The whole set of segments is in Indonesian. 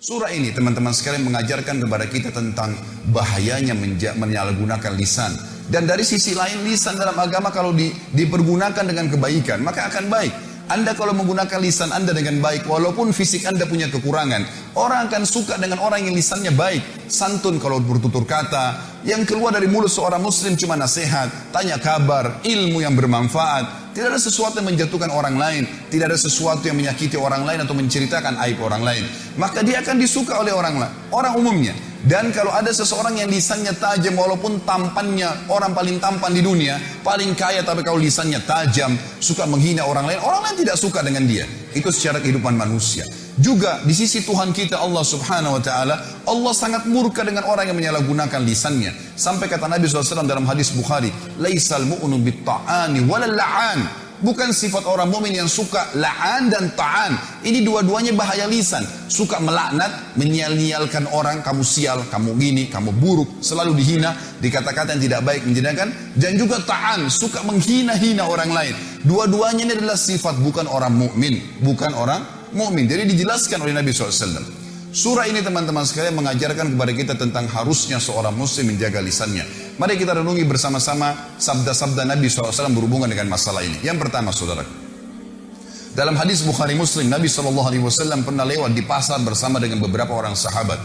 Surah ini teman-teman sekalian mengajarkan kepada kita tentang bahayanya menyalahgunakan lisan. Dan dari sisi lain lisan dalam agama kalau dipergunakan dengan kebaikan maka akan baik. Anda kalau menggunakan lisan Anda dengan baik, walaupun fisik Anda punya kekurangan, orang akan suka dengan orang yang lisannya baik, santun kalau bertutur kata, yang keluar dari mulut seorang muslim cuma nasihat, tanya kabar, ilmu yang bermanfaat. Tidak ada sesuatu yang menjatuhkan orang lain, tidak ada sesuatu yang menyakiti orang lain atau menceritakan aib orang lain. Maka dia akan disuka oleh orang umumnya. Dan kalau ada seseorang yang lisannya tajam, walaupun tampannya orang paling tampan di dunia, paling kaya, tapi kalau lisannya tajam, suka menghina orang lain tidak suka dengan dia. Itu secara kehidupan manusia. Juga di sisi Tuhan kita Allah subhanahu wa ta'ala, Allah sangat murka dengan orang yang menyalahgunakan lisannya. Sampai kata Nabi SAW dalam hadis Bukhari, Laisal mu'unu bitta'ani walal la'an. Bukan sifat orang mukmin yang suka la'an dan ta'an. Ini dua-duanya bahaya lisan. Suka melaknat, menyal-nyalkan orang, kamu sial, kamu gini, kamu buruk, selalu dihina, dikata-kata yang tidak baik, menjadikan. Dan juga ta'an, suka menghina-hina orang lain. Dua-duanya ini adalah sifat bukan orang mukmin, bukan orang mukmin. Jadi dijelaskan oleh Nabi SAW. Surah ini teman-teman sekalian mengajarkan kepada kita tentang harusnya seorang muslim menjaga lisannya. Mari kita renungi bersama-sama sabda-sabda Nabi SAW berhubungan dengan masalah ini. Yang pertama saudara, dalam hadis Bukhari Muslim, Nabi SAW pernah lewat di pasar bersama dengan beberapa orang sahabat.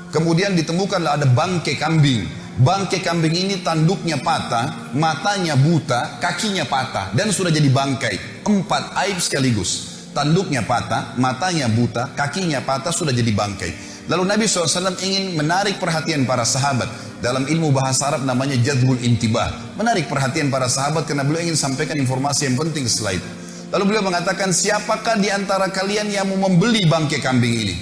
Kemudian ditemukanlah ada bangkai kambing. Bangkai kambing ini tanduknya patah, matanya buta, kakinya patah, dan sudah jadi bangkai. 4 aib sekaligus. Tanduknya patah, matanya buta, kakinya patah, sudah jadi bangkai. Lalu Nabi SAW ingin menarik perhatian para sahabat. Dalam ilmu bahasa Arab namanya jadbul intibah. Menarik perhatian para sahabat karena beliau ingin sampaikan informasi yang penting setelah itu. Lalu beliau mengatakan, siapakah di antara kalian yang mau membeli bangkai kambing ini?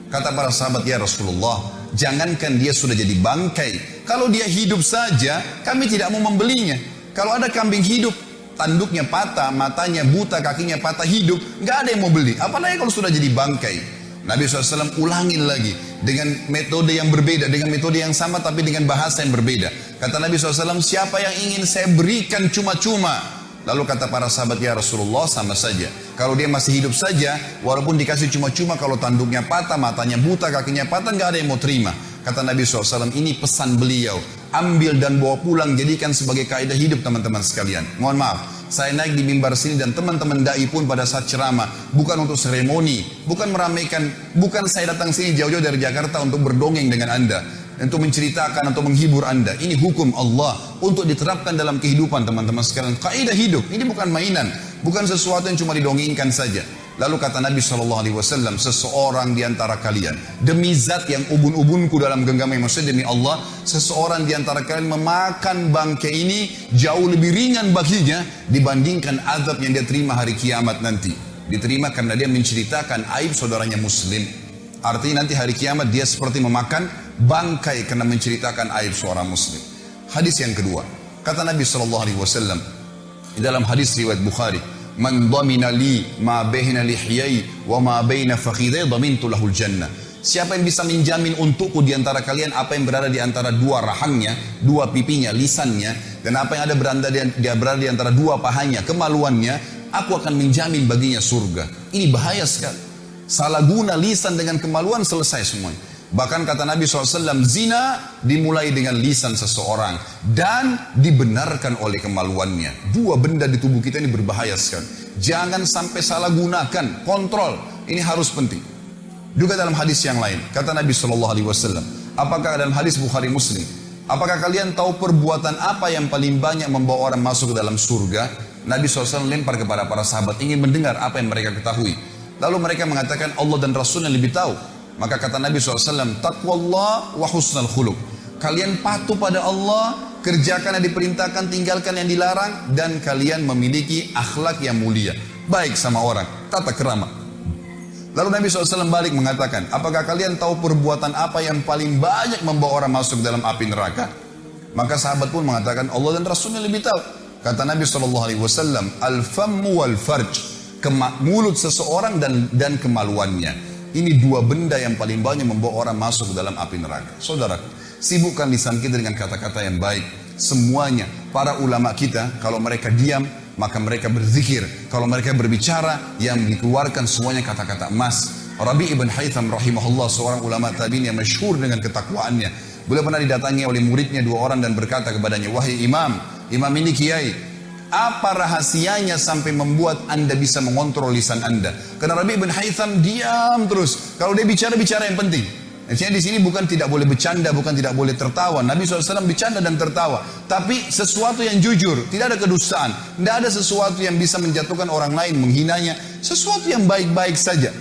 Kata para sahabat, ya Rasulullah, jangankan dia sudah jadi bangkai, kalau dia hidup saja, kami tidak mau membelinya. Kalau ada kambing hidup, tanduknya patah, matanya buta, kakinya patah, hidup, nggak ada yang mau beli. Apalagi kalau sudah jadi bangkai. Nabi SAW ulangin lagi dengan metode yang berbeda, dengan metode yang sama tapi dengan bahasa yang berbeda. Kata Nabi SAW, siapa yang ingin saya berikan cuma-cuma? Lalu kata para sahabat, ya Rasulullah, sama saja. Kalau dia masih hidup saja, walaupun dikasih cuma-cuma, kalau tanduknya patah, matanya buta, kakinya patah, nggak ada yang mau terima. Kata Nabi SAW, ini pesan beliau. Ambil dan bawa pulang, jadikan sebagai kaidah hidup teman-teman sekalian. Mohon maaf, saya naik di mimbar sini dan teman-teman dai pun pada saat ceramah, bukan untuk seremoni, bukan meramaikan, bukan saya datang sini jauh-jauh dari Jakarta untuk berdongeng dengan Anda, untuk menceritakan, untuk menghibur Anda. Ini hukum Allah untuk diterapkan dalam kehidupan teman-teman sekalian. Kaidah hidup, ini bukan mainan, bukan sesuatu yang cuma didongengkan saja. Lalu kata Nabi SAW, seseorang di antara kalian, demi zat yang ubun-ubunku dalam genggaman, maksudnya demi Allah, seseorang di antara kalian memakan bangkai ini jauh lebih ringan baginya dibandingkan azab yang dia terima hari kiamat nanti. Diterima karena dia menceritakan aib saudaranya muslim. Artinya nanti hari kiamat dia seperti memakan bangkai karena menceritakan aib seorang muslim. Hadis yang kedua, kata Nabi SAW di dalam hadis riwayat Bukhari, Man dhamina li ma baina lihyai wa ma baina fakhidai dhamintu lahul jannah. Siapa yang bisa menjamin untukku di antara kalian apa yang berada di antara dua rahangnya, dua pipinya, lisannya, dan apa yang berada di antara dua pahanya, kemaluannya, aku akan menjamin baginya surga. Ini bahaya sekali. Salah guna lisan dengan kemaluan, selesai semuanya. Bahkan kata Nabi SAW, zina dimulai dengan lisan seseorang dan dibenarkan oleh kemaluannya. Dua benda di tubuh kita ini berbahaya sekali. Jangan sampai salah gunakan, kontrol. Ini harus penting. Juga dalam hadis yang lain, kata Nabi SAW, apakah dalam hadis Bukhari Muslim, apakah kalian tahu perbuatan apa yang paling banyak membawa orang masuk ke dalam surga? Nabi SAW lempar kepada para sahabat, ingin mendengar apa yang mereka ketahui. Lalu mereka mengatakan Allah dan Rasulnya lebih tahu. Maka kata Nabi SAW, taqwallah wa husnal khuluq. Kalian patuh pada Allah, kerjakan yang diperintahkan, tinggalkan yang dilarang, dan kalian memiliki akhlak yang mulia. Baik sama orang, tata kerama. Lalu Nabi SAW balik mengatakan, apakah kalian tahu perbuatan apa yang paling banyak membawa orang masuk dalam api neraka? Maka sahabat pun mengatakan, Allah dan Rasulnya lebih tahu. Kata Nabi SAW, al-fammu wal-farj. Mulut seseorang dan kemaluannya. Ini dua benda yang paling banyak membawa orang masuk ke dalam api neraka. Saudara, sibukkan lisan kita dengan kata-kata yang baik. Semuanya, para ulama kita, kalau mereka diam, maka mereka berzikir. Kalau mereka berbicara, yang dikeluarkan semuanya kata-kata emas. Rabi ibn Haytham rahimahullah, seorang ulama tabi'in yang masyhur dengan ketakwaannya. Beliau pernah didatangi oleh muridnya 2 orang dan berkata kepadanya, wahai imam, imam ini kiai, apa rahasianya sampai membuat anda bisa mengontrol lisan anda? Karena Rabi ibn Haytham diam terus. Kalau dia bicara, bicara yang penting. Artinya di sini bukan tidak boleh bercanda, bukan tidak boleh tertawa. Nabi SAW bercanda dan tertawa. Tapi sesuatu yang jujur, tidak ada kedustaan. Tidak ada sesuatu yang bisa menjatuhkan orang lain, menghinanya. Sesuatu yang baik-baik saja.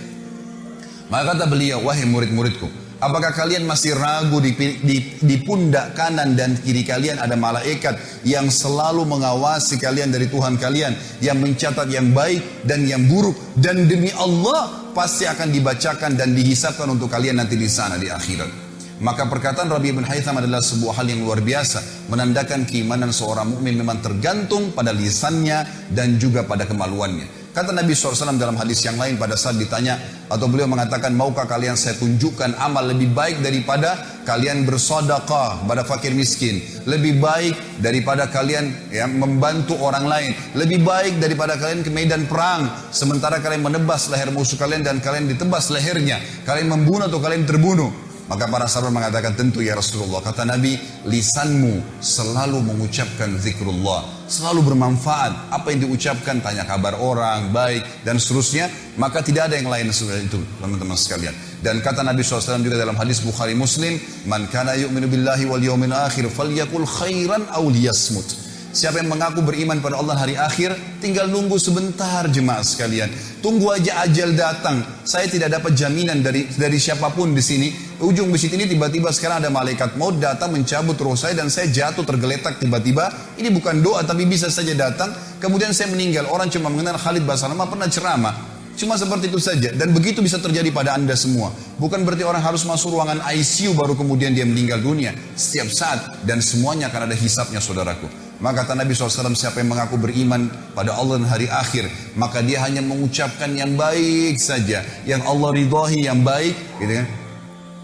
Maka kata beliau, wahai murid-muridku, apakah kalian masih ragu di pundak kanan dan kiri kalian ada malaikat yang selalu mengawasi kalian dari Tuhan kalian, yang mencatat yang baik dan yang buruk, dan demi Allah pasti akan dibacakan dan dihisapkan untuk kalian nanti di sana di akhirat. Maka perkataan Rabi ibn Haytham adalah sebuah hal yang luar biasa, menandakan keimanan seorang mukmin memang tergantung pada lisannya dan juga pada kemaluannya. Kata Nabi SAW dalam hadis yang lain pada saat ditanya, atau beliau mengatakan, maukah kalian saya tunjukkan amal lebih baik daripada kalian bersedekah kepada fakir miskin, lebih baik daripada kalian membantu orang lain, lebih baik daripada kalian ke medan perang sementara kalian menebas leher musuh kalian dan kalian ditebas lehernya, kalian membunuh atau kalian terbunuh? Maka para sahabat mengatakan, tentu ya Rasulullah. Kata Nabi, lisanmu selalu mengucapkan zikrullah, selalu bermanfaat. Apa yang diucapkan, tanya kabar orang, baik, dan seterusnya. Maka tidak ada yang lain sesudah itu, teman-teman sekalian. Dan kata Nabi SAW juga dalam hadis Bukhari Muslim, man kana yu'minu billahi wal yawmil akhir falyakul khairan aw liyasmut. Siapa yang mengaku beriman pada Allah hari akhir, tinggal nunggu sebentar jemaah sekalian. Tunggu aja ajal datang. Saya tidak dapat jaminan dari siapapun di sini. Ujung masjid ini tiba-tiba sekarang ada malaikat maut datang mencabut roh saya dan saya jatuh tergeletak tiba-tiba. Ini bukan doa tapi bisa saja datang. Kemudian saya meninggal. Orang cuma mengenal Khalid Basalamah pernah ceramah. Cuma seperti itu saja. Dan begitu bisa terjadi pada anda semua. Bukan berarti orang harus masuk ruangan ICU baru kemudian dia meninggal dunia. Setiap saat dan semuanya akan ada hisapnya saudaraku. Maka kata Nabi SAW, siapa yang mengaku beriman pada Allah dan hari akhir, maka dia hanya mengucapkan yang baik saja, yang Allah ridhahi yang baik, gitu kan?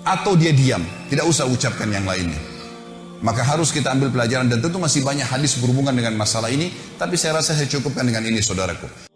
Atau dia diam, tidak usah ucapkan yang lainnya. Maka harus kita ambil pelajaran, dan tentu masih banyak hadis berhubungan dengan masalah ini, tapi saya rasa saya cukupkan dengan ini saudaraku.